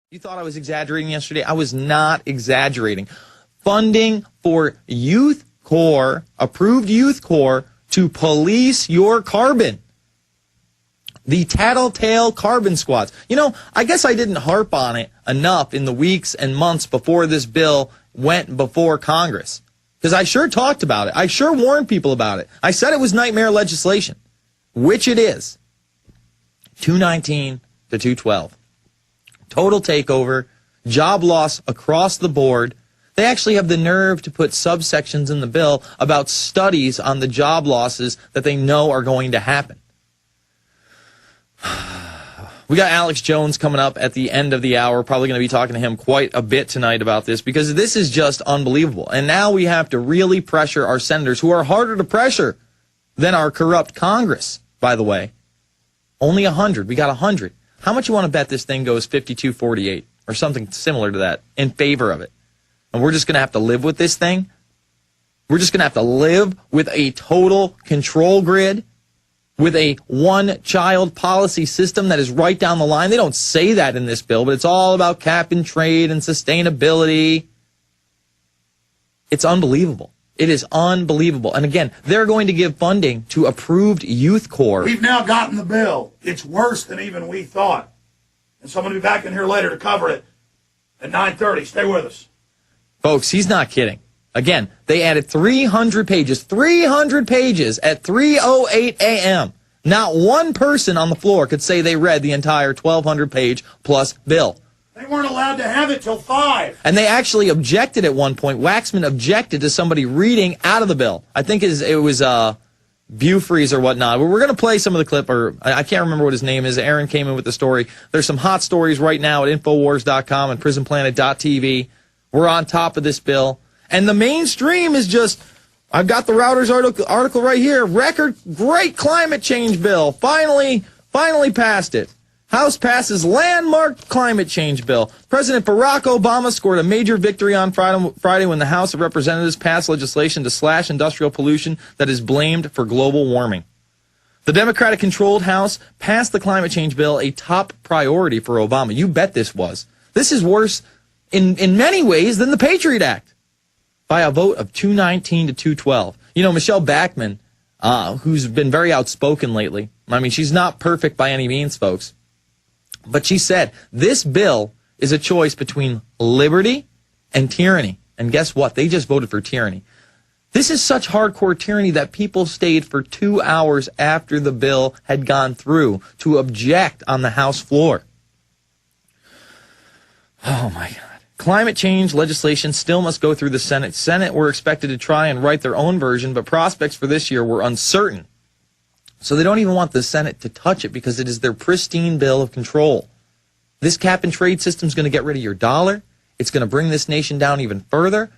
You thought I was exaggerating yesterday? I was not exaggerating. Funding for youth corps, approved youth corps, to police your carbon. The tattletale carbon squads. You know, I guess I didn't harp on it enough in the weeks and months before this bill went before Congress. Because I sure talked about it. I sure warned people about it. I said it was nightmare legislation, which it is. 219 to 212. Total takeover, job loss across the board. They actually have the nerve to put subsections in the bill about studies on the job losses that they know are going to happen. We got Alex Jones coming up at the end of the hour. Probably going to be talking to him quite a bit tonight about this because this is just unbelievable. And now we have to really pressure our senators, who are harder to pressure than our corrupt Congress, by the way. Only 100. We got 100. How much you want to bet this thing goes 52-48 or something similar to that in favor of it? And we're just going to have to live with this thing? We're just going to have to live with a total control grid, with a one-child policy system that is right down the line. They don't say that in this bill, but it's all about cap and trade and sustainability. It's unbelievable. It is unbelievable. And again, they're going to give funding to approved youth corps. We've now gotten the bill. It's worse than even we thought. And so I'm going to be back in here later to cover it at 9:30. Stay with us. Folks, he's not kidding. Again, they added 300 pages at 3:08 a.m. Not one person on the floor could say they read the entire 1,200-page plus bill. They weren't allowed to have it till 5. And they actually objected at one point. Waxman objected to somebody reading out of the bill. I think it was Bufries or whatnot. We're going to play some of the clip, or I can't remember what his name is. Aaron came in with the story. There's some hot stories right now at Infowars.com and PrisonPlanet.tv. We're on top of this bill. And the mainstream is just, I've got the Routers article right here. Record great climate change bill. Finally passed it. House passes landmark climate change bill. President Barack Obama scored a major victory on Friday when the House of Representatives passed legislation to slash industrial pollution that is blamed for global warming. The Democratic-controlled House passed the climate change bill, a top priority for Obama. You bet this was. This is worse in many ways than the Patriot Act, by a vote of 219 to 212. You know, Michelle Bachmann, who's been very outspoken lately, I mean, she's not perfect by any means, folks, but she said this bill is a choice between liberty and tyranny. And guess what? They just voted for tyranny. This is such hardcore tyranny that people stayed for 2 hours after the bill had gone through to object on the House floor. Oh, my God. Climate change legislation still must go through the Senate. Senate were expected to try and write their own version, but prospects for this year were uncertain. So they don't even want the Senate to touch it because it is their pristine bill of control. This cap and trade system is going to get rid of your dollar. It's going to bring this nation down even further.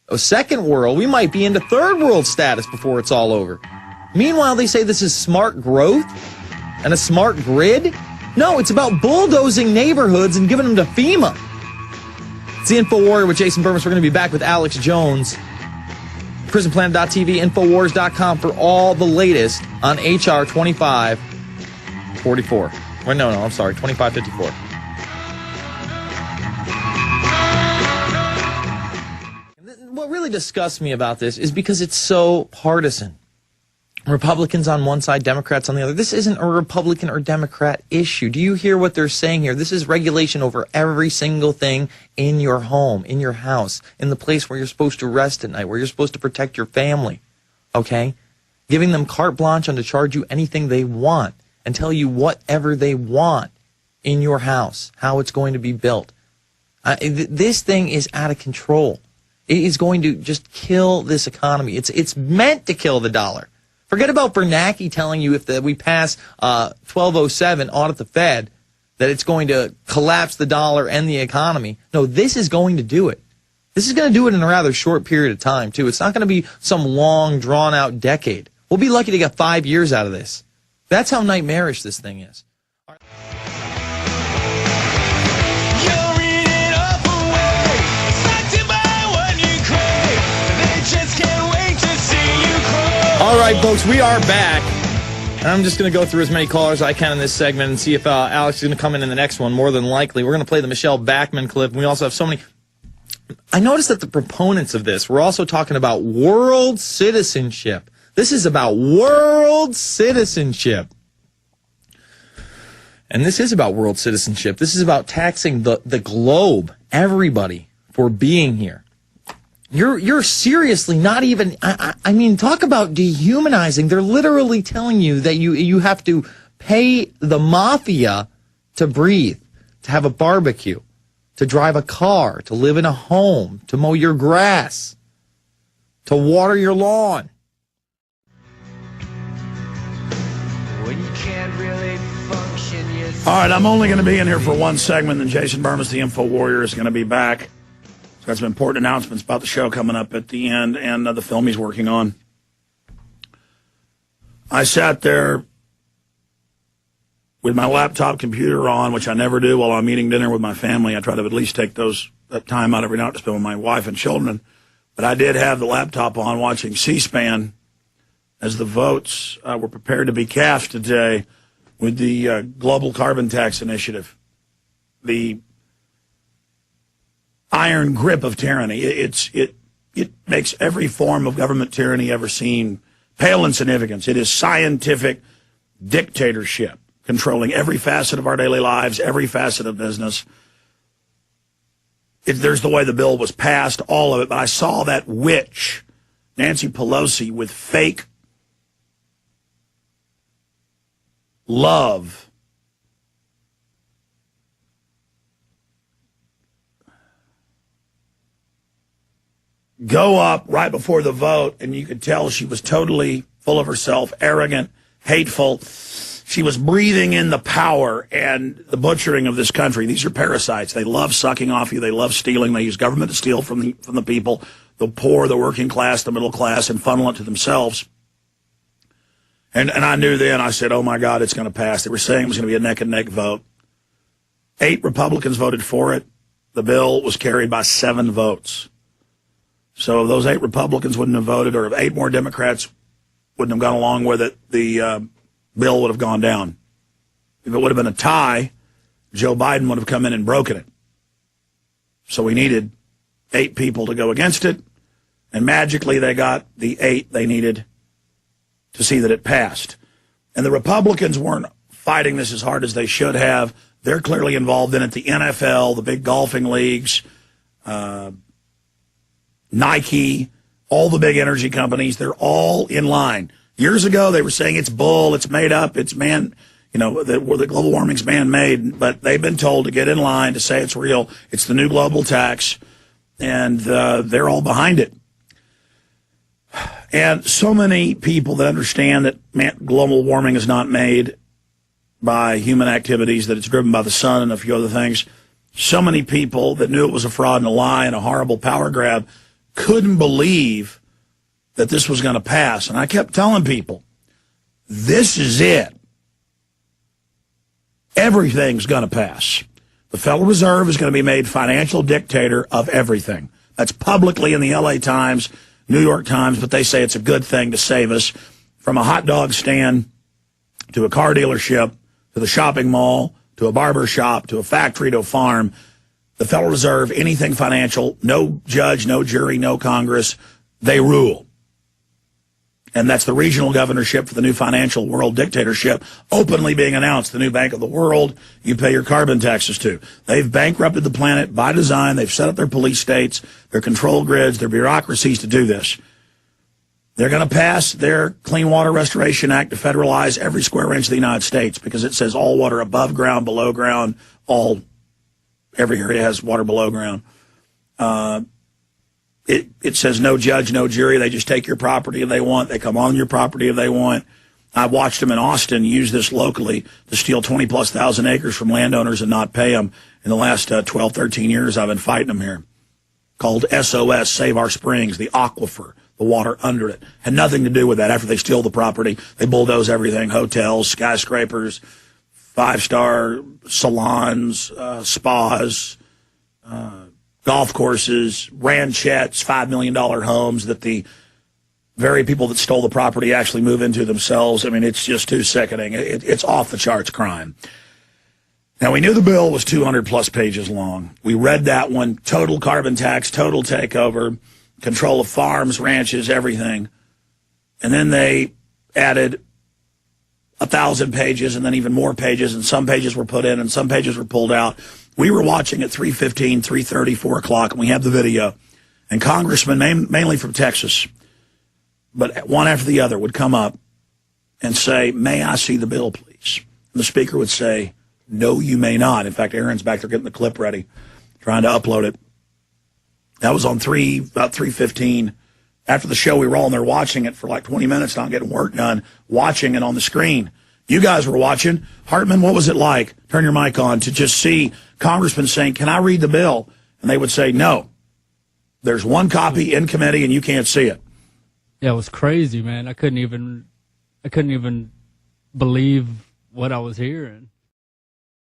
A second world, we might be into third world status before it's all over. Meanwhile, they say this is smart growth and a smart grid. No, it's about bulldozing neighborhoods and giving them to FEMA. It's the InfoWarrior with Jason Bermas. We're going to be back with Alex Jones. PrisonPlanet.tv, Infowars.com for all the latest on HR2454. Well, no, I'm sorry, 2554. What really disgusts me about this is because it's so partisan. Republicans on one side, Democrats on the other. This isn't a Republican or Democrat issue. Do you hear what they're saying here? This is regulation over every single thing in your home, in your house, in the place where you're supposed to rest at night, where you're supposed to protect your family, okay? Giving them carte blanche on to charge you anything they want and tell you whatever they want in your house, how it's going to be built. This thing is out of control. It is going to just kill this economy. It's meant to kill the dollar. Forget about Bernanke telling you if we pass 1207, audit the Fed, that it's going to collapse the dollar and the economy. No, this is going to do it. This is going to do it in a rather short period of time, too. It's not going to be some long, drawn-out decade. We'll be lucky to get 5 years out of this. That's how nightmarish this thing is. All right, folks, we are back. And I'm just going to go through as many callers as I can in this segment and see if Alex is going to come in the next one. More than likely, we're going to play the Michelle Bachmann clip. And we also have so many. I noticed that the proponents of this were also talking about world citizenship. This is about world citizenship. And this is about world citizenship. This is about taxing the globe, everybody, for being here. You're seriously not even, I mean, talk about dehumanizing. They're literally telling you that you have to pay the mafia to breathe, to have a barbecue, to drive a car, to live in a home, to mow your grass, to water your lawn. When you can't really function, All right, I'm only going to be in here for one segment, then Jason Bermas, the Info Warrior, is going to be back. So got some important announcements about the show coming up at the end and the film he's working on. I sat there with my laptop computer on, which I never do while I'm eating dinner with my family. I try to at least take that time out every night to spend with my wife and children. But I did have the laptop on watching C-SPAN as the votes were prepared to be cast today with the Global Carbon Tax Initiative. The iron grip of tyranny. It makes every form of government tyranny ever seen pale in significance. It is scientific dictatorship, controlling every facet of our daily lives, every facet of business. There's the way the bill was passed, all of it, but I saw that witch, Nancy Pelosi, with fake love go up right before the vote, and you could tell she was totally full of herself, arrogant, hateful. She was breathing in the power and the butchering of this country. These are parasites. They love sucking off you. They love stealing. They use government to steal from the people, the poor, the working class, the middle class, and funnel it to themselves. And I knew then, I said, oh, my God, it's going to pass. They were saying it was going to be a neck-and-neck vote. 8 Republicans voted for it. The bill was carried by 7 votes. So if those 8 Republicans wouldn't have voted, or if 8 more Democrats wouldn't have gone along with it, the bill would have gone down. If it would have been a tie, Joe Biden would have come in and broken it. So we needed 8 people to go against it, and magically they got the 8 they needed to see that it passed. And the Republicans weren't fighting this as hard as they should have. They're clearly involved in it. The NFL, the big golfing leagues, Nike, all the big energy companies, they're all in line. Years ago, they were saying it's bull, it's made up, it's man, the global warming's man-made, but they've been told to get in line, to say it's real. It's the new global tax, and they're all behind it. And so many people that understand that global warming is not made by human activities, that it's driven by the sun and a few other things. So many people that knew it was a fraud and a lie and a horrible power grab couldn't believe that this was going to pass. And I kept telling people, this is it. Everything's going to pass. The Federal Reserve is going to be made financial dictator of everything. That's publicly in the LA Times, New York Times, but they say it's a good thing to save us. From a hot dog stand to a car dealership to the shopping mall to a barber shop to a factory to a farm, the Federal Reserve, anything financial, no judge, no jury, no Congress, they rule. And that's the regional governorship for the new financial world dictatorship openly being announced. The new bank of the world you pay your carbon taxes to. They've bankrupted the planet by design. They've set up their police states, their control grids, their bureaucracies to do this. They're going to pass their Clean Water Restoration Act to federalize every square inch of the United States, because it says all water above ground, below ground, every area has water below ground. It says no judge, no jury. They just take your property if they want. They come on your property if they want. I've watched them in Austin use this locally to steal 20-plus thousand acres from landowners and not pay them. In the last 12, 13 years, I've been fighting them here. Called SOS, Save Our Springs, the aquifer, the water under it. Had nothing to do with that. After they steal the property, they bulldoze everything, hotels, skyscrapers, 5-star salons, spas, golf courses, ranchettes, $5 million homes that the very people that stole the property actually move into themselves. I mean, it's just too sickening. It's off the charts crime. Now, we knew the bill was 200-plus pages long. We read that one, total carbon tax, total takeover, control of farms, ranches, everything. And then they added 1,000 pages and then even more pages, and some pages were put in and some pages were pulled out. We were watching at 3:15, 3:30, 4 o'clock, and we have the video. And congressmen, mainly from Texas, but one after the other, would come up and say, "May I see the bill, please?" And the speaker would say, "No, you may not." In fact, Aaron's back there getting the clip ready, trying to upload it. That was on about 3:15. After the show, we were all in there watching it for like 20 minutes, not getting work done, watching it on the screen. You guys were watching. Hartman, what was it like? Turn your mic on, to just see congressmen saying, "Can I read the bill?" And they would say, "No. There's one copy in committee and you can't see it." Yeah, it was crazy, man. I couldn't even believe what I was hearing.